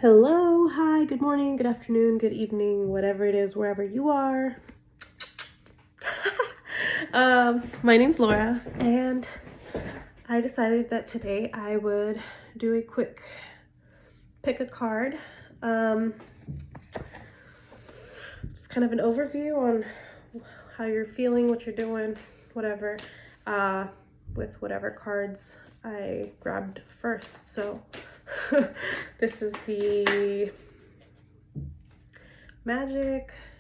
Hello, hi, good morning, good afternoon, good evening, whatever it is, wherever you are. My name's Laura, and I decided that today I would do a quick pick a card. It's kind of an overview on how you're feeling, what you're doing, whatever, with whatever cards I grabbed first. So this is the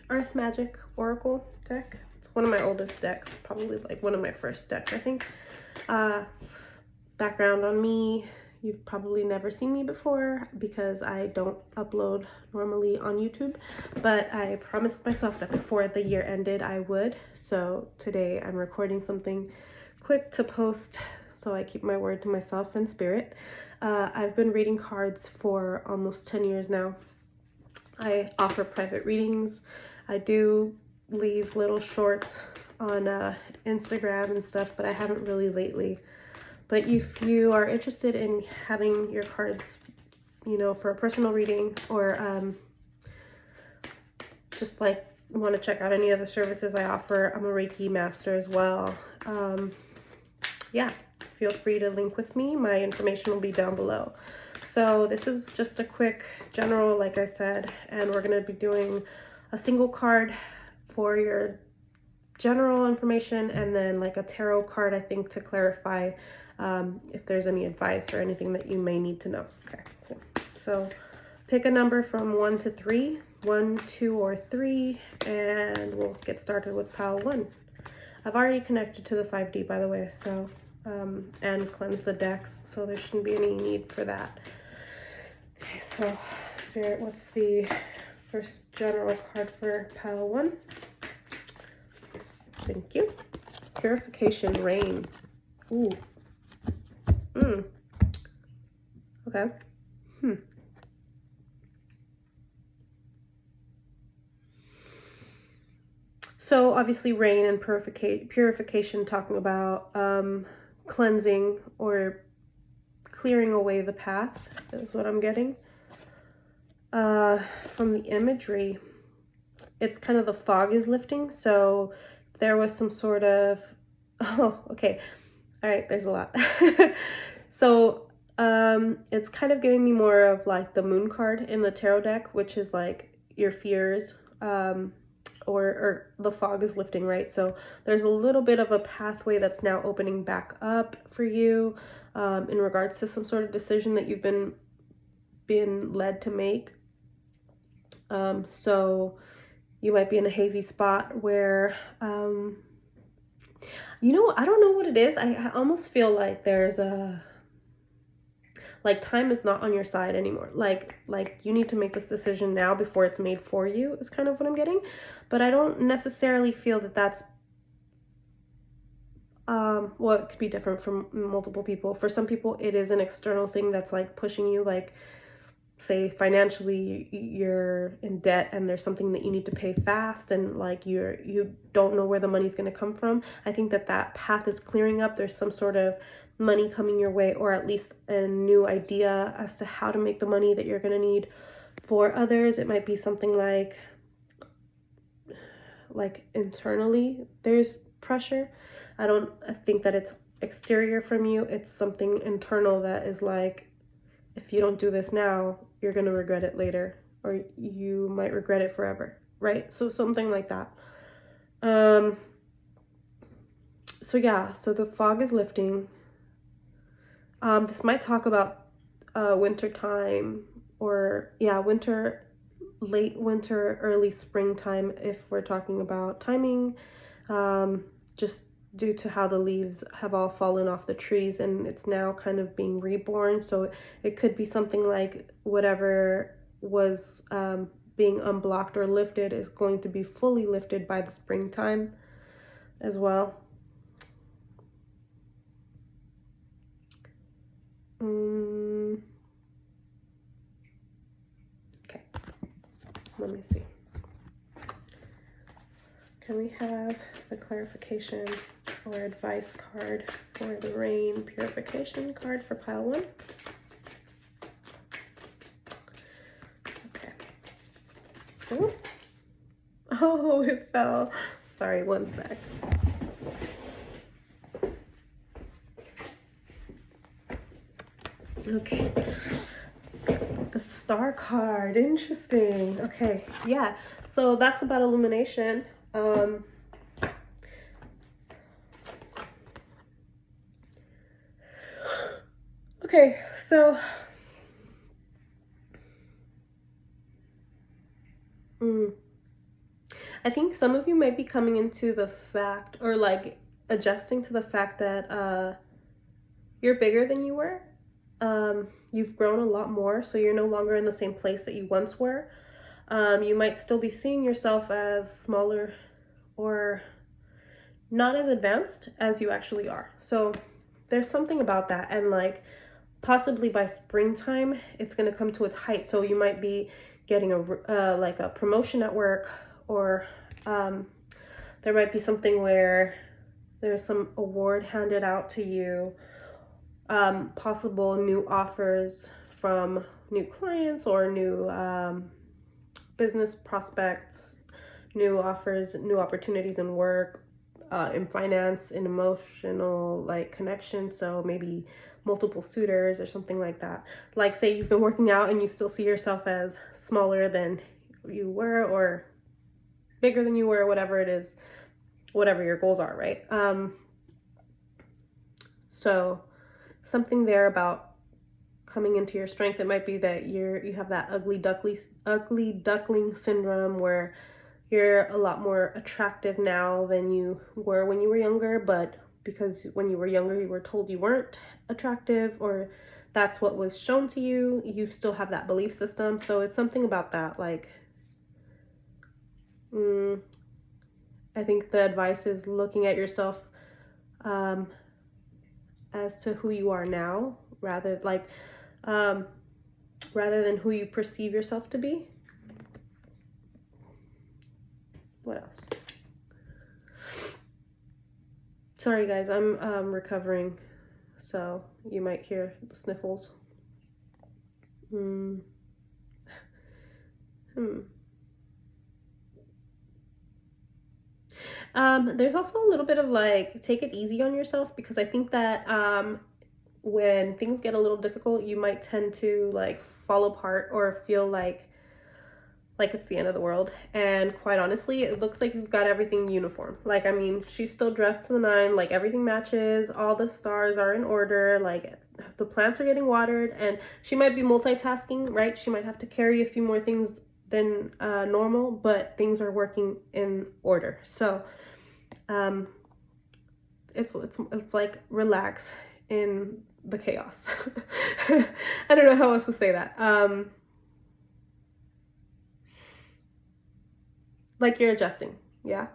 Earth Magic Oracle deck. It's one of my oldest decks, probably like one of my first decks, I think. Background on me, you've probably never seen me before because I don't upload normally on YouTube, but I promised myself that before the year ended I would. So today I'm recording something quick to post, so I keep my word to myself and spirit. I've been reading cards for almost 10 years now. I offer private readings. I do leave little shorts on Instagram and stuff, but I haven't really lately. But if you are interested in having your cards, you know, for a personal reading, or just like want to check out any of the services I offer, I'm a Reiki master as well. Yeah, feel free to link with me. My information will be down below. So this is just a quick general, like I said, and we're going to be doing a single card for your general information and then like a tarot card, I think, to clarify if there's any advice or anything that you may need to know. Okay, cool. So pick a number from 1 to 3, 1, 2, or 3, and we'll get started with pile 1. I've already connected to the 5D, by the way, so and cleansed the decks, so there shouldn't be any need for that. Okay, so Spirit, what's the first general card for pile 1? Thank you. Purification Rain. Ooh. Okay. So obviously rain and purification, talking about cleansing or clearing away the path is what I'm getting. From the imagery, it's kind of the fog is lifting. So if there was some sort of, oh, okay. All right, there's a lot. So it's kind of giving me more of like the moon card in the tarot deck, which is like your fears, or the fog is lifting, right? So there's a little bit of a pathway that's now opening back up for you in regards to some sort of decision that you've been led to make. So you might be in a hazy spot where, you know, I don't know what it is. I almost feel like there's like time is not on your side anymore. Like you need to make this decision now before it's made for you is kind of what I'm getting. But I don't necessarily feel that that's, well, it could be different from multiple people. For some people, it is an external thing that's like pushing you, like say financially you're in debt and there's something that you need to pay fast and like you don't know where the money's going to come from. I think that path is clearing up. There's some sort of money coming your way, or at least a new idea as to how to make the money that you're going to need. For others, it might be something like internally there's pressure. I think that it's exterior from you. It's something internal that is like, if you don't do this now, you're going to regret it later, or you might regret it forever, right? So something like that. So yeah, so the fog is lifting. This might talk about winter time, or yeah, winter, late winter, early springtime, if we're talking about timing, just due to how the leaves have all fallen off the trees and it's now kind of being reborn. So it could be something like whatever was being unblocked or lifted is going to be fully lifted by the springtime as well. Okay, let me see. Can we have the clarification or advice card for the rain purification card for pile 1? Oop. Oh, it fell. Sorry, one sec. Okay. The Star card. Interesting. Okay. Yeah. So that's about illumination. Okay. So I think some of you might be coming into the fact, or like adjusting to the fact that you're bigger than you were. You've grown a lot more, so you're no longer in the same place that you once were. You might still be seeing yourself as smaller or not as advanced as you actually are. So there's something about that, and like possibly by springtime it's going to come to its height. So you might be getting a like a promotion at work, or there might be something where there's some award handed out to you, possible new offers from new clients or new business prospects, new offers, new opportunities in work, in finance, in emotional like connection. So maybe multiple suitors or something like that. Like say you've been working out and you still see yourself as smaller than you were or bigger than you were, whatever it is, whatever your goals are, right? So something there about coming into your strength. It might be that you have that ugly duckling syndrome where you're a lot more attractive now than you were when you were younger, but because when you were younger you were told you weren't attractive, or that's what was shown to you, you still have that belief system. So it's something about that, like I think the advice is looking at yourself as to who you are now, rather than who you perceive yourself to be. What else? Sorry guys, I'm recovering, so you might hear the sniffles. There's also a little bit of like, take it easy on yourself, because I think that when things get a little difficult, you might tend to like fall apart or feel like it's the end of the world. And quite honestly, it looks like you've got everything uniform. Like, I mean, she's still dressed to the nine, like everything matches, all the stars are in order, like the plants are getting watered, and she might be multitasking, right? She might have to carry a few more things than normal, but things are working in order. So it's like relax in the chaos. I don't know how else to say that. Like you're adjusting, yeah?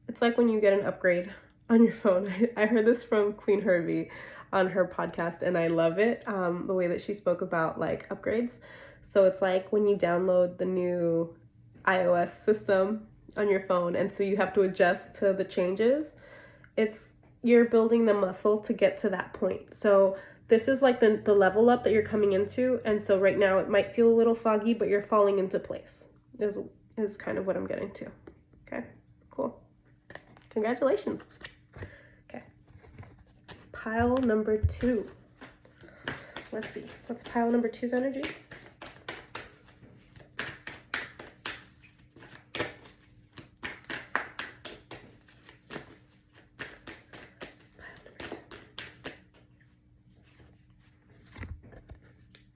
It's like when you get an upgrade on your phone. I heard this from Queen Hervey on her podcast, and I love it, the way that she spoke about like upgrades. So it's like when you download the new iOS system on your phone, and so you have to adjust to the changes. You're building the muscle to get to that point. So this is like the level up that you're coming into, and so right now it might feel a little foggy, but you're falling into place is kind of what I'm getting to. Okay, cool. Congratulations. Okay, pile number 2. Let's see, what's pile number 2's energy?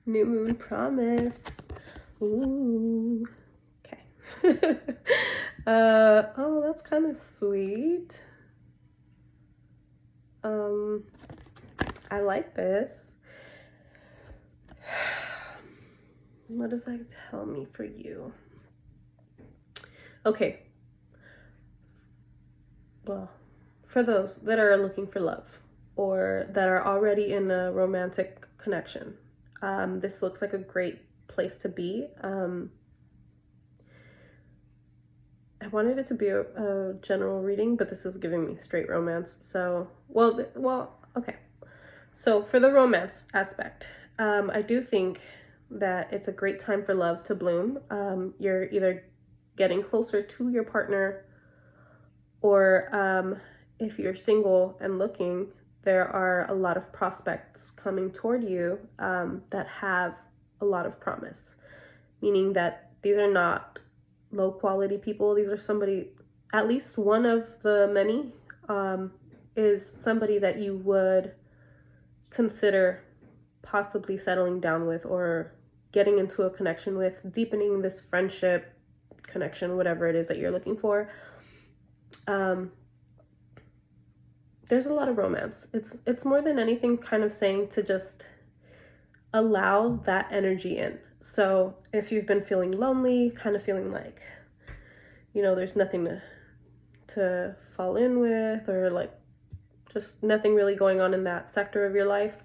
New moon promise. Ooh. Okay. Oh, that's kind of sweet. I like this. What does that tell me for you? Okay. Well, for those that are looking for love or that are already in a romantic connection, this looks like a great place to be. I wanted it to be a general reading, but this is giving me straight romance. So, well, okay. So for the romance aspect, I do think that it's a great time for love to bloom. You're either getting closer to your partner, or if you're single and looking, there are a lot of prospects coming toward you that have a lot of promise, meaning that these are not low quality people. These are somebody, at least one of the many, is somebody that you would consider possibly settling down with or getting into a connection with, deepening this friendship, connection, whatever it is that you're looking for. There's a lot of romance. It's more than anything kind of saying to just allow that energy in. So if you've been feeling lonely, kind of feeling like, you know, there's nothing to fall in with, or like just nothing really going on in that sector of your life,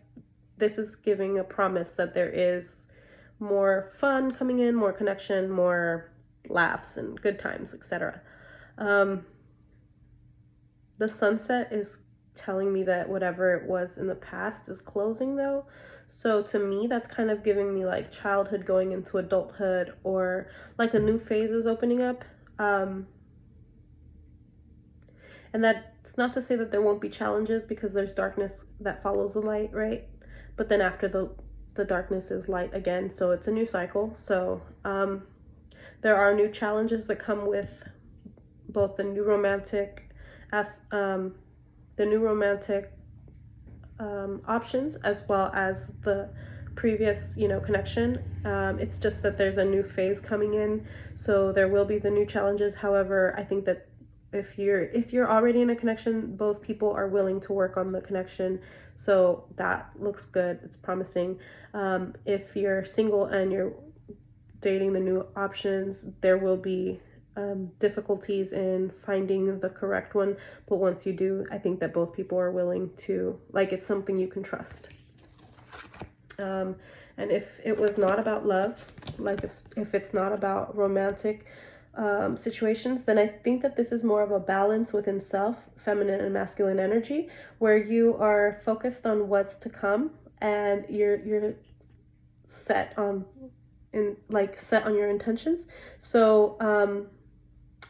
this is giving a promise that there is more fun coming in, more connection, more laughs and good times, etc. The sunset is telling me that whatever it was in the past is closing, though. So to me, that's kind of giving me like childhood going into adulthood, or like a new phase is opening up. And that's not to say that there won't be challenges, because there's darkness that follows the light, right? But then after the darkness is light again. So it's a new cycle. So there are new challenges that come with both the new romantic options, as well as the previous, connection. It's just that there's a new phase coming in, so there will be the new challenges. However, I think that if you're already in a connection, both people are willing to work on the connection, so that looks good. It's promising. If you're single and you're dating the new options, there will be difficulties in finding the correct one, but once you do, I think that both people are willing to, like, it's something you can trust. And if it was not about love, like if it's not about romantic situations, then I think that this is more of a balance within self, feminine and masculine energy, where you are focused on what's to come, and you're set on your intentions. So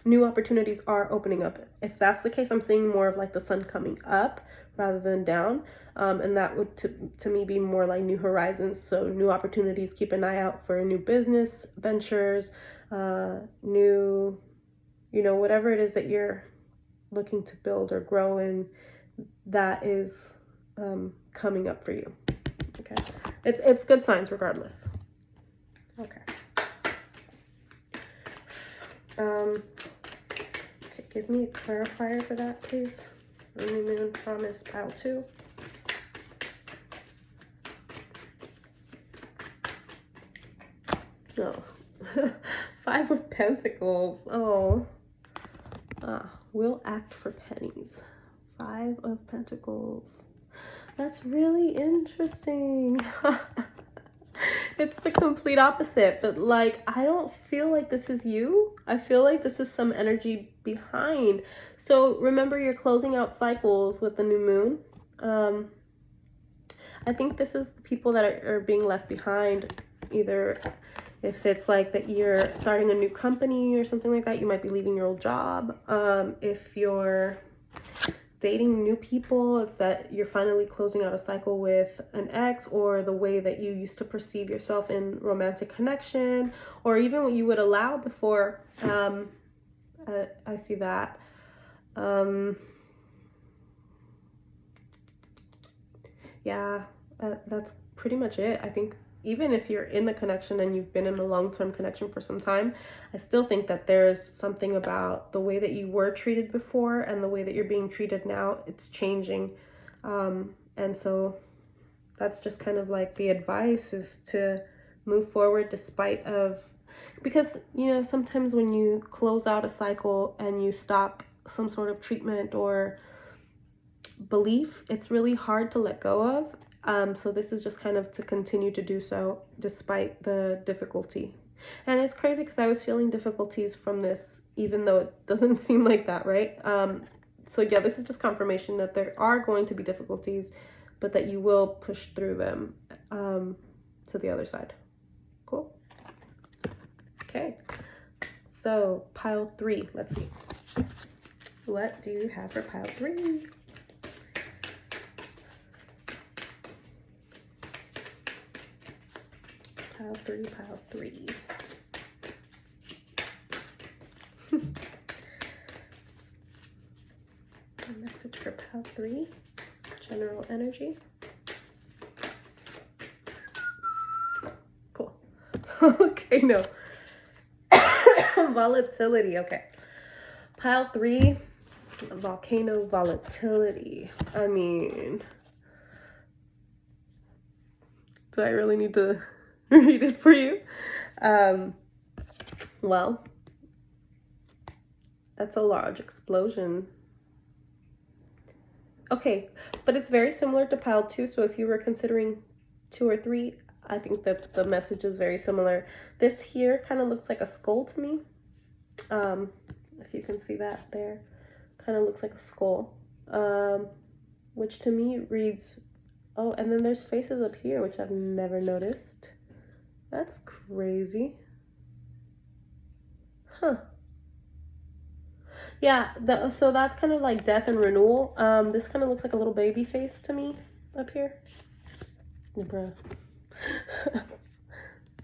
new opportunities are opening up. If that's the case, I'm seeing more of like the sun coming up rather than down. And that would to me be more like new horizons. So new opportunities, keep an eye out for new business ventures, new, whatever it is that you're looking to build or grow in, that is coming up for you. Okay. It's good signs regardless. Okay. Give me a clarifier for that, please. The new moon promise, pile 2. No. 5 of Pentacles. Oh. Will act for pennies. 5 of Pentacles. That's really interesting. It's the complete opposite, but like, I don't feel like this is you. I feel like this is some energy behind. So remember, you're closing out cycles with the new moon. I think this is the people that are being left behind. Either if it's like that you're starting a new company or something like that, you might be leaving your old job. If you're dating new people, it's that you're finally closing out a cycle with an ex, or the way that you used to perceive yourself in romantic connection, or even what you would allow before. I see that. That's pretty much it. I think even if you're in the connection and you've been in a long-term connection for some time, I still think that there's something about the way that you were treated before and the way that you're being treated now. It's changing. And so that's just kind of like the advice, is to move forward despite of, because, sometimes when you close out a cycle and you stop some sort of treatment or belief, it's really hard to let go of. So this is just kind of to continue to do so despite the difficulty. And it's crazy because I was feeling difficulties from this, even though it doesn't seem like that, right? So yeah, this is just confirmation that there are going to be difficulties, but that you will push through them to the other side. Okay. So pile 3, let's see. What do you have for pile 3? Pile 3, pile 3. A message for pile 3. General energy. Cool. Okay, no. Volatility, okay. Pile 3, volcano volatility. I mean, do I really need to read it for you? Well, that's a large explosion. Okay, but it's very similar to pile 2, so if you were considering 2 or 3, I think that the message is very similar. This here kind of looks like a skull to me. If you can see that there, kind of looks like a skull, which to me reads, oh, and then there's faces up here, which I've never noticed. That's crazy. Huh. Yeah, so that's kind of like death and renewal. This kind of looks like a little baby face to me up here. Bruh.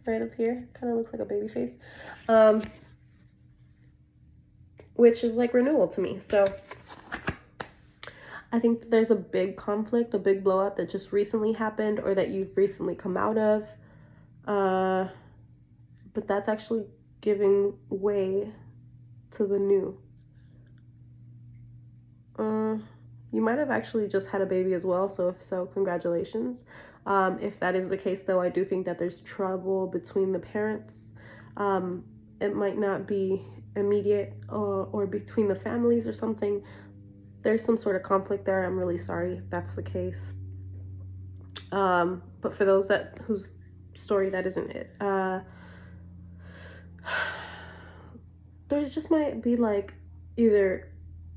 Right up here, kind of looks like a baby face. Which is like renewal to me. So I think there's a big conflict, a big blowout that just recently happened or that you've recently come out of. But that's actually giving way to the new. You might have actually just had a baby as well, so if so, congratulations. If that is the case, though, I do think that there's trouble between the parents. It might not be immediate or between the families or something. There's some sort of conflict there. I'm really sorry if that's the case. But for those whose story that isn't it, there's just might be like either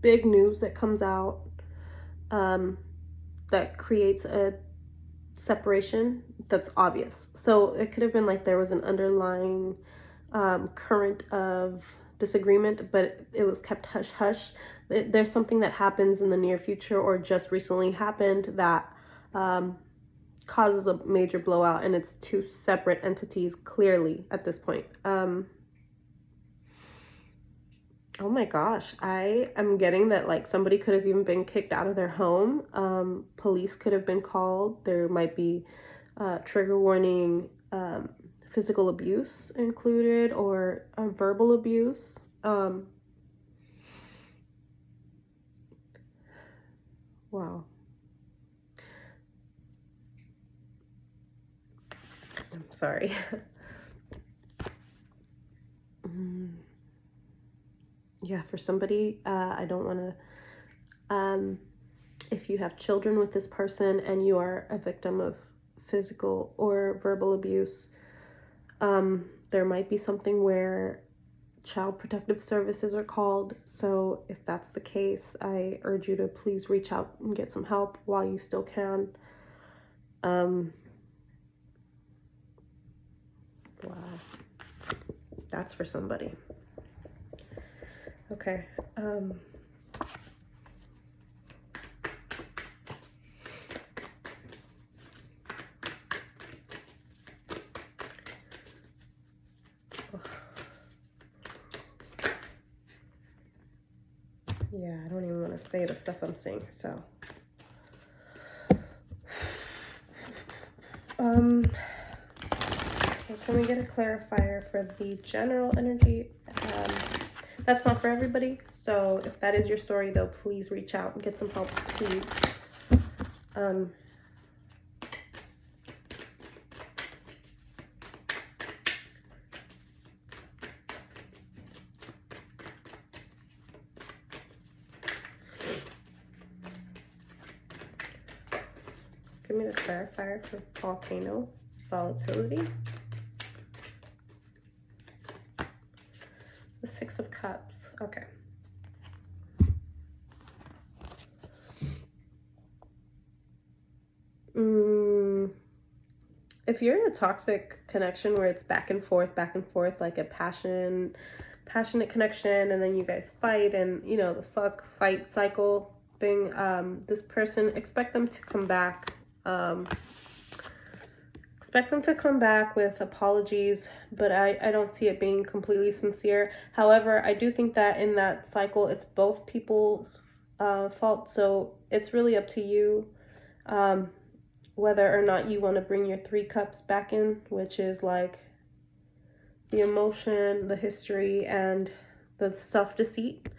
big news that comes out that creates a separation that's obvious. So it could have been like there was an underlying current of disagreement, but it was kept hush hush. There's something that happens in the near future or just recently happened that causes a major blowout, and it's two separate entities clearly at this point. Oh my gosh, I am getting that like somebody could have even been kicked out of their home. Police could have been called. There might be trigger warning, physical abuse included, or verbal abuse. Wow. I'm sorry. Yeah, for somebody, I don't want to, if you have children with this person and you are a victim of physical or verbal abuse, there might be something where Child Protective Services are called. So if that's the case, I urge you to please reach out and get some help while you still can. Wow. That's for somebody. Okay. Yeah, I don't even want to say the stuff I'm saying, so. Okay, can we get a clarifier for the general energy? That's not for everybody, so if that is your story, though, please reach out and get some help, please. Give me the clarifier for volcano volatility. The 6 of Cups. Okay. if you're in a toxic connection where it's back and forth, like a passionate connection, and then you guys fight, and you know, the fuck fight cycle thing, this person, expect them to come back. Expect them to come back with apologies, but I don't see it being completely sincere. However, I do think that in that cycle, it's both people's fault. So it's really up to you whether or not you want to bring your 3 cups back in, which is like the emotion, the history, and the self-deceit,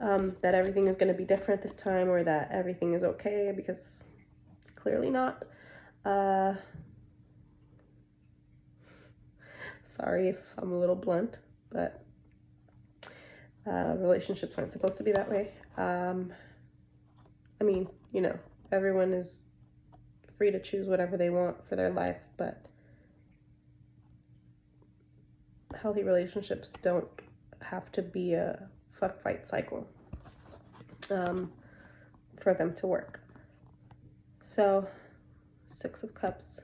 that everything is going to be different this time, or that everything is okay, because it's clearly not. Sorry if I'm a little blunt, but relationships aren't supposed to be that way. I mean, you know, everyone is free to choose whatever they want for their life, but healthy relationships don't have to be a fuck fight cycle for them to work. So, 6 of Cups.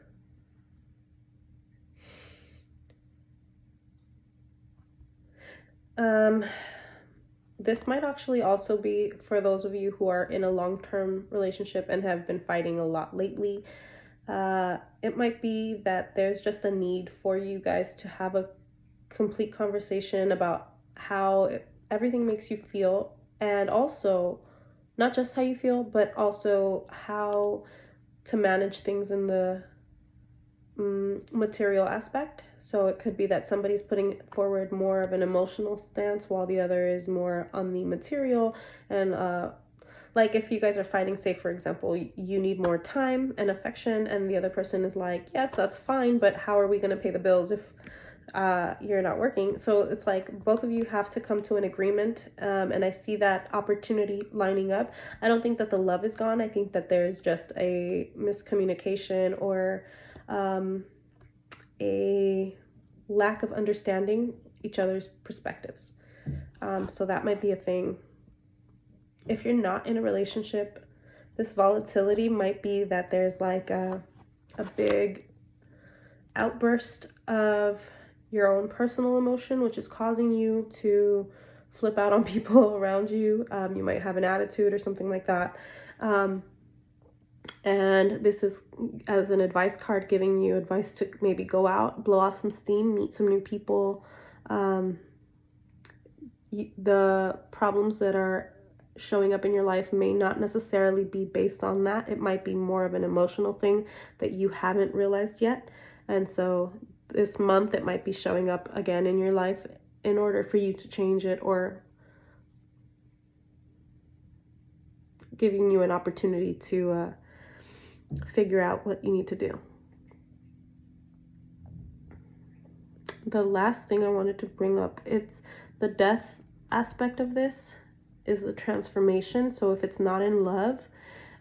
This might actually also be for those of you who are in a long-term relationship and have been fighting a lot lately. It might be that there's just a need for you guys to have a complete conversation about how everything makes you feel, and also not just how you feel, but also how to manage things in the material aspect. So it could be that somebody's putting forward more of an emotional stance while the other is more on the material. And like if you guys are fighting, say for example, you need more time and affection, and the other person is like, yes, that's fine, but how are we going to pay the bills if you're not working? So it's like both of you have to come to an agreement, and I see that opportunity lining up. I don't think that the love is gone. I think that there's just a miscommunication, or a lack of understanding each other's perspectives. So that might be a thing. If you're not in a relationship, this volatility might be that there's like a big outburst of your own personal emotion, which is causing you to flip out on people around you. You might have an attitude or something like that. And this is as an advice card, giving you advice to maybe go out, blow off some steam, meet some new people. The problems that are showing up in your life may not necessarily be based on that. It might be more of an emotional thing that you haven't realized yet. And so this month it might be showing up again in your life in order for you to change it, or giving you an opportunity to figure out what you need to do. The last thing I wanted to bring up, it's the death aspect of this is the transformation. So if it's not in love,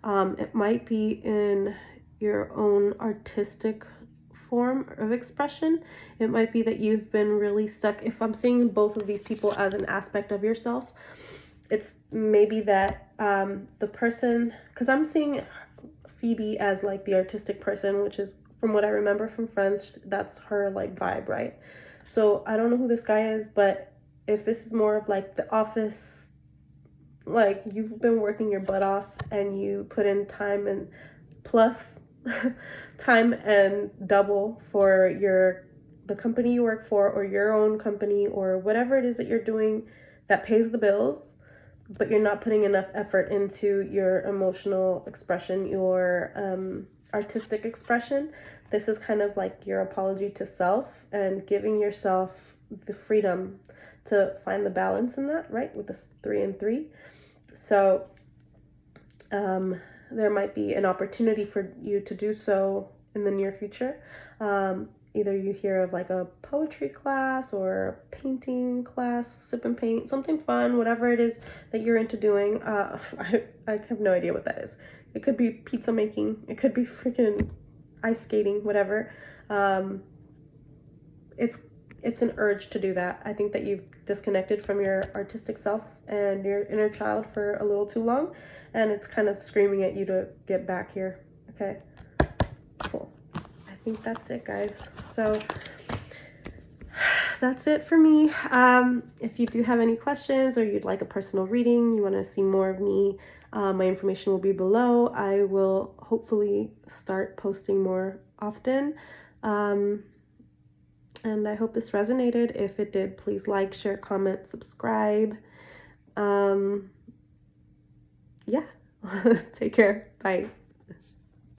it might be in your own artistic form of expression. It might be that you've been really stuck. If I'm seeing both of these people as an aspect of yourself, it's maybe that the person, because I'm seeing Phoebe as like the artistic person, which is, from what I remember from Friends, that's her like vibe, right? So I don't know who this guy is, but if this is more of like the office, like you've been working your butt off and you put in time and plus time and double for the company you work for, or your own company, or whatever it is that you're doing that pays the bills, but you're not putting enough effort into your emotional expression, your artistic expression. This is kind of like your apology to self and giving yourself the freedom to find the balance in that, right? With this 3 and 3. So there might be an opportunity for you to do so in the near future. Either you hear of like a poetry class or a painting class, sip and paint, something fun, whatever it is that you're into doing. I have no idea what that is. It could be pizza making. It could be freaking ice skating, whatever. It's an urge to do that. I think that you've disconnected from your artistic self and your inner child for a little too long, and it's kind of screaming at you to get back here. Okay, cool. I think that's it, guys. So that's it for me. If you do have any questions or you'd like a personal reading, you want to see more of me, my information will be below. I will hopefully start posting more often. And I hope this resonated. If it did, please like, share, comment, subscribe. Yeah. Take care. Bye.